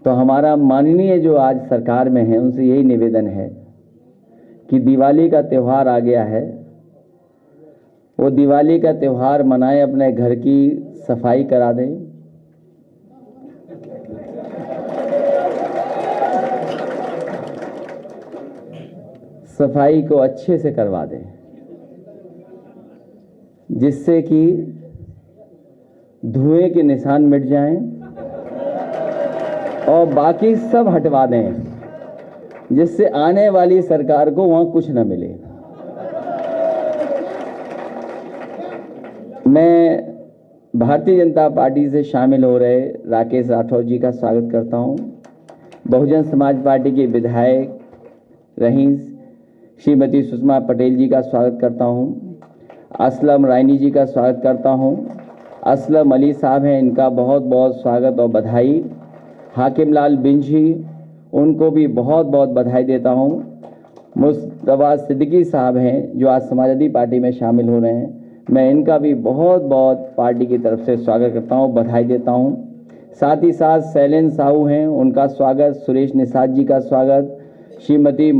तो हमारा माननीय जो आज सरकार में है उनसे यही निवेदन है कि दिवाली का त्यौहार आ गया है, वो दिवाली का त्यौहार मनाएं, अपने घर की सफाई करा दें। सफाई को अच्छे से करवा दें, जिससे कि धुएं के निशान मिट जाएं और बाकी सब हटवा दें, जिससे आने वाली सरकार को वहां कुछ न मिले। मैं भारतीय जनता पार्टी से शामिल हो रहे राकेश राठौर जी का स्वागत करता हूं। बहुजन समाज पार्टी के विधायक रही श्रीमती सुषमा पटेल जी का स्वागत करता हूं। असलम रायनी जी का स्वागत करता हूं। असलम अली साहब हैं, इनका बहुत बहुत स्वागत और बधाई। हाकिम लाल बिंझी, उनको भी बहुत बहुत बधाई देता हूं। मुस्तफा सिद्दीकी साहब हैं जो आज समाजवादी पार्टी में शामिल हो रहे हैं, मैं इनका भी बहुत बहुत पार्टी की तरफ से स्वागत करता हूं, बधाई देता हूं। साथ ही साथ शैलेंद्र साहू हैं, उनका स्वागत। सुरेश निषाद जी का स्वागत। श्रीमती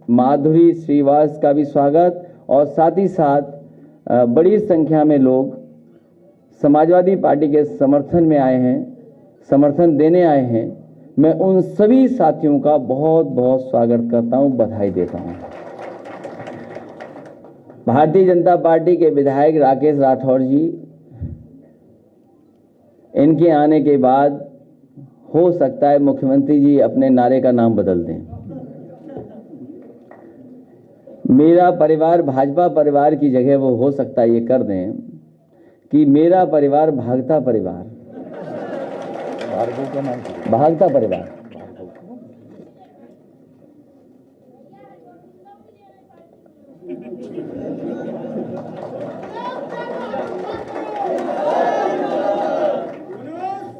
माधुरी श्रीवास का भी स्वागत। और साथ ही साथ बड़ी संख्या में लोग समाजवादी पार्टी के समर्थन में आए हैं, समर्थन देने आए हैं। मैं उन सभी साथियों का बहुत बहुत स्वागत करता हूं, बधाई देता हूं। भारतीय जनता पार्टी के विधायक राकेश राठौर जी, इनके आने के बाद हो सकता है मुख्यमंत्री जी अपने नारे का नाम बदल दें। मेरा परिवार भाजपा परिवार की जगह वो हो सकता है ये कर दें कि मेरा परिवार भागता परिवार, भागता परिवार।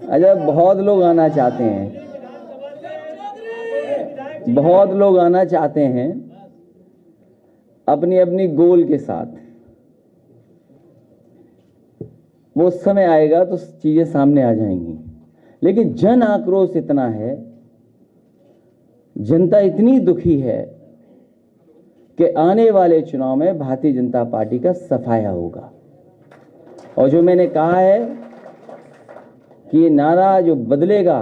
अच्छा, बहुत लोग आना चाहते हैं, बहुत लोग आना चाहते हैं अपनी अपनी गोल के साथ। वो समय आएगा तो चीजें सामने आ जाएंगी, लेकिन जन आक्रोश इतना है, जनता इतनी दुखी है कि आने वाले चुनाव में भारतीय जनता पार्टी का सफाया होगा। और जो मैंने कहा है कि ये नारा जो बदलेगा,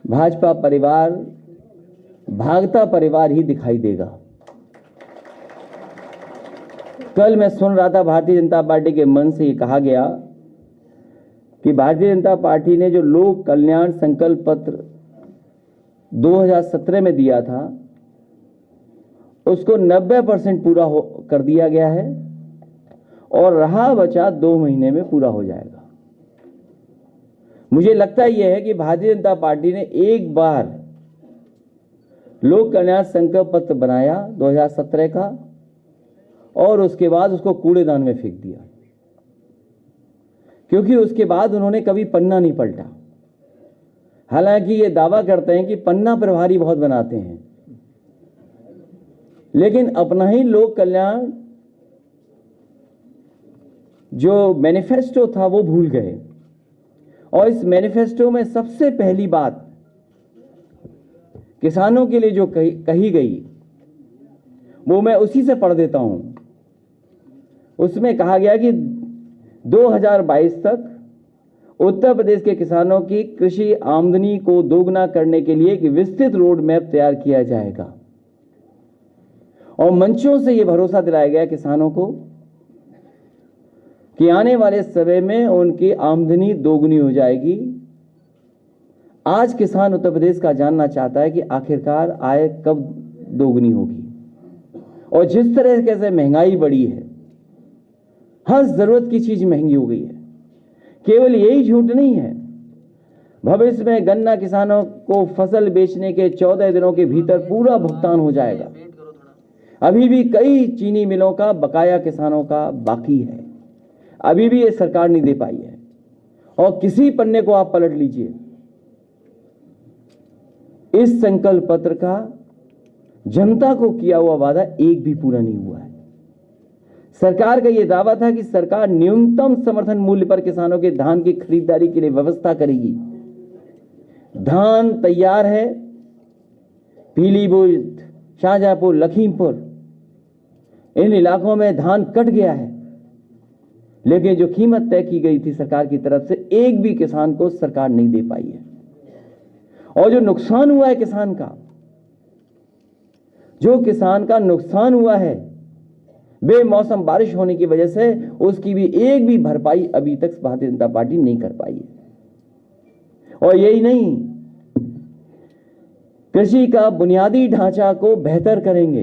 भाजपा परिवार भागता परिवार ही दिखाई देगा। कल मैं सुन रहा था भारतीय जनता पार्टी के मन से ये कहा गया कि भारतीय जनता पार्टी ने जो लोक कल्याण संकल्प पत्र 2017 में दिया था उसको 90% पूरा कर दिया गया है और रहा बचा 2 महीने में पूरा हो जाएगा। मुझे लगता यह है कि भारतीय जनता पार्टी ने एक बार लोक कल्याण संकल्प पत्र बनाया 2017 का और उसके बाद उसको कूड़ेदान में फेंक दिया, क्योंकि उसके बाद उन्होंने कभी पन्ना नहीं पलटा। हालांकि ये दावा करते हैं कि पन्ना प्रभारी बहुत बनाते हैं, लेकिन अपना ही लोक कल्याण जो मैनिफेस्टो था वो भूल गए। और इस मैनिफेस्टो में सबसे पहली बात किसानों के लिए जो कही गई वो मैं उसी से पढ़ देता हूं। उसमें कहा गया कि 2022 तक उत्तर प्रदेश के किसानों की कृषि आमदनी को दोगुना करने के लिए एक विस्तृत रोड मैप तैयार किया जाएगा। और मंचों से यह भरोसा दिलाया गया किसानों को कि आने वाले समय में उनकी आमदनी दोगुनी हो जाएगी। आज किसान उत्तर प्रदेश का जानना चाहता है कि आखिरकार आय कब दोगुनी होगी। और जिस तरह से महंगाई बढ़ी है, हर जरूरत की चीज महंगी हो गई है। केवल यही झूठ नहीं है, भविष्य में गन्ना किसानों को फसल बेचने के 14 दिनों के भीतर पूरा भुगतान हो जाएगा। अभी भी कई चीनी मिलों का बकाया किसानों का बाकी है, अभी भी ये सरकार नहीं दे पाई है। और किसी पन्ने को आप पलट लीजिए, इस संकल्प पत्र का जनता को किया हुआ वादा एक भी पूरा नहीं हुआ है। सरकार का यह दावा था कि सरकार न्यूनतम समर्थन मूल्य पर किसानों के धान की खरीदारी के लिए व्यवस्था करेगी। धान तैयार है। पीलीभीत, शाहजहांपुर, लखीमपुर, इन इलाकों में धान कट गया है, लेकिन जो कीमत तय की गई थी सरकार की तरफ से, एक भी किसान को सरकार नहीं दे पाई है। और जो नुकसान हुआ है किसान का, जो किसान का नुकसान हुआ है बेमौसम बारिश होने की वजह से, उसकी भी एक भी भरपाई अभी तक भारतीय जनता पार्टी नहीं कर पाई है। और यही नहीं, कृषि का बुनियादी ढांचा को बेहतर करेंगे,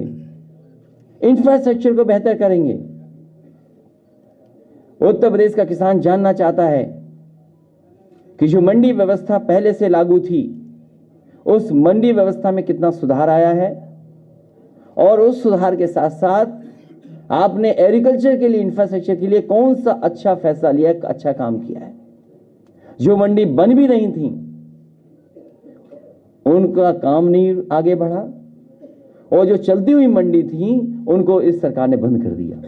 इंफ्रास्ट्रक्चर को बेहतर करेंगे। उत्तर प्रदेश का किसान जानना चाहता है कि जो मंडी व्यवस्था पहले से लागू थी, उस मंडी व्यवस्था में कितना सुधार आया है, और उस सुधार के साथ साथ आपने एग्रीकल्चर के लिए, इंफ्रास्ट्रक्चर के लिए कौन सा अच्छा फैसला लिया, अच्छा काम किया है। जो मंडी बन भी रही थी, उनका काम नहीं आगे बढ़ा, और जो चलती हुई मंडी थी, उनको इस सरकार ने बंद कर दिया।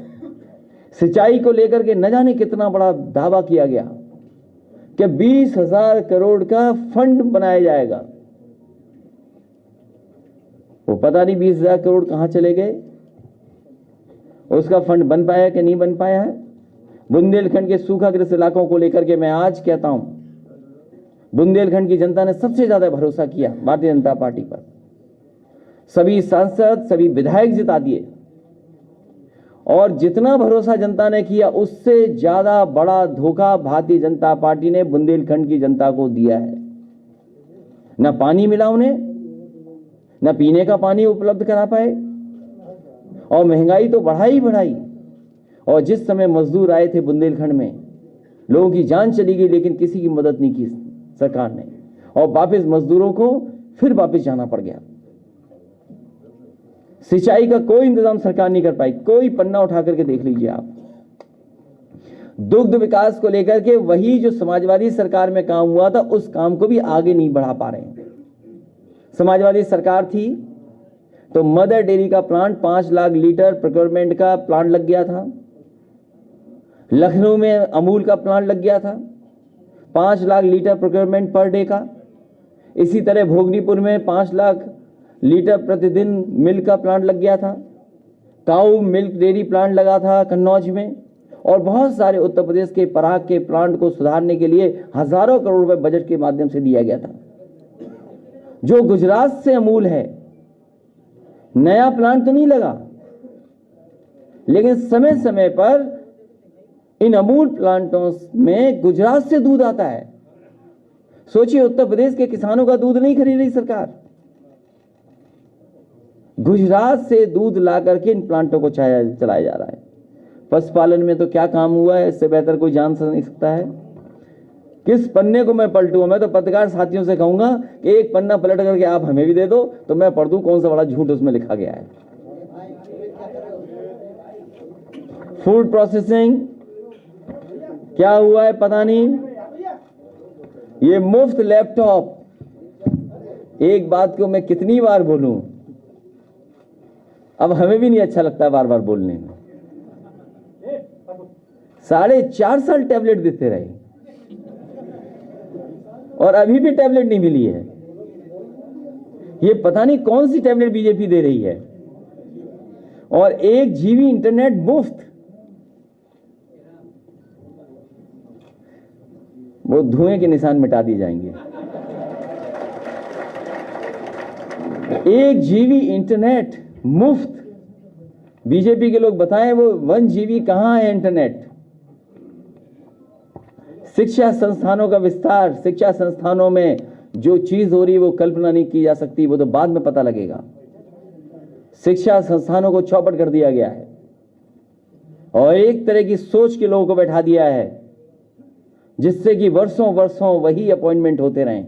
सिंचाई को लेकर के न जाने कितना बड़ा दावा किया गया कि 20,000 करोड़ का फंड बनाया जाएगा। वो पता नहीं 20,000 करोड़ कहां चले गए, उसका फंड बन पाया कि नहीं बन पाया है। बुंदेलखंड के सूखाग्रस्त इलाकों को लेकर के मैं आज कहता हूं, बुंदेलखंड की जनता ने सबसे ज्यादा भरोसा किया भारतीय जनता पार्टी पर। सभी सांसद, सभी विधायक जिता दिए, और जितना भरोसा जनता ने किया, उससे ज्यादा बड़ा धोखा भारतीय जनता पार्टी ने बुंदेलखंड की जनता को दिया है। न पानी मिला उन्हें, न पीने का पानी उपलब्ध करा पाए, और महंगाई तो बढ़ाई बढ़ाई। और जिस समय मजदूर आए थे बुंदेलखंड में, लोगों की जान चली गई, लेकिन किसी की मदद नहीं की सरकार ने, और वापस मजदूरों को फिर वापस जाना पड़ गया। सिंचाई का कोई इंतजाम सरकार नहीं कर पाई। कोई पन्ना उठा करके देख लीजिए आप। दुग्ध विकास को लेकर के वही जो समाजवादी सरकार में काम हुआ था, उस काम को भी आगे नहीं बढ़ा पा रहे हैं। समाजवादी सरकार थी तो मदर डेयरी का प्लांट 5 लाख लीटर प्रोक्योरमेंट का प्लांट लग गया था। लखनऊ में अमूल का प्लांट लग गया था, 5 lakh litre procurement per day का। इसी तरह भोगनीपुर में 5 लाख लीटर प्रतिदिन मिल्क का प्लांट लग गया था। काऊ मिल्क डेयरी प्लांट लगा था कन्नौज में, और बहुत सारे उत्तर प्रदेश के पराग के प्लांट को सुधारने के लिए हजारों करोड़ रुपए बजट के माध्यम से दिया गया था। जो गुजरात से अमूल है, नया प्लांट तो नहीं लगा, लेकिन समय समय पर इन अमूल प्लांटों में गुजरात से दूध आता है। सोचिए, उत्तर प्रदेश के किसानों का दूध नहीं खरीद रही सरकार, गुजरात से दूध ला करके इन प्लांटों को चलाया जा रहा है। पशुपालन में तो क्या काम हुआ है, इससे बेहतर कोई जान नहीं सकता है। किस पन्ने को मैं पलटूं? मैं तो पत्रकार साथियों से कहूंगा कि एक पन्ना पलट करके आप हमें भी दे दो, तो मैं पढ़ दूं कौन सा बड़ा झूठ उसमें लिखा गया है। फूड प्रोसेसिंग क्या हुआ है पता नहीं। ये मुफ्त लैपटॉप, एक बात को मैं कितनी बार बोलूं, अब हमें भी नहीं अच्छा लगता बार बार बोलने में। 4.5 साल टैबलेट देते रहे, और अभी भी टैबलेट नहीं मिली है। ये पता नहीं कौन सी टैबलेट बीजेपी दे रही है। और 1 GB इंटरनेट मुफ्त, वो धुएं के निशान मिटा दिए जाएंगे। 1 GB इंटरनेट मुफ्त। बीजेपी के लोग बताएं वो 1 GB कहां है इंटरनेट। शिक्षा संस्थानों का विस्तार, शिक्षा संस्थानों में जो चीज हो रही है वो कल्पना नहीं की जा सकती, वो तो बाद में पता लगेगा। शिक्षा संस्थानों को चौपट कर दिया गया है, और एक तरह की सोच के लोगों को बैठा दिया है, जिससे कि वर्षों वर्षों वही अपॉइंटमेंट होते रहें।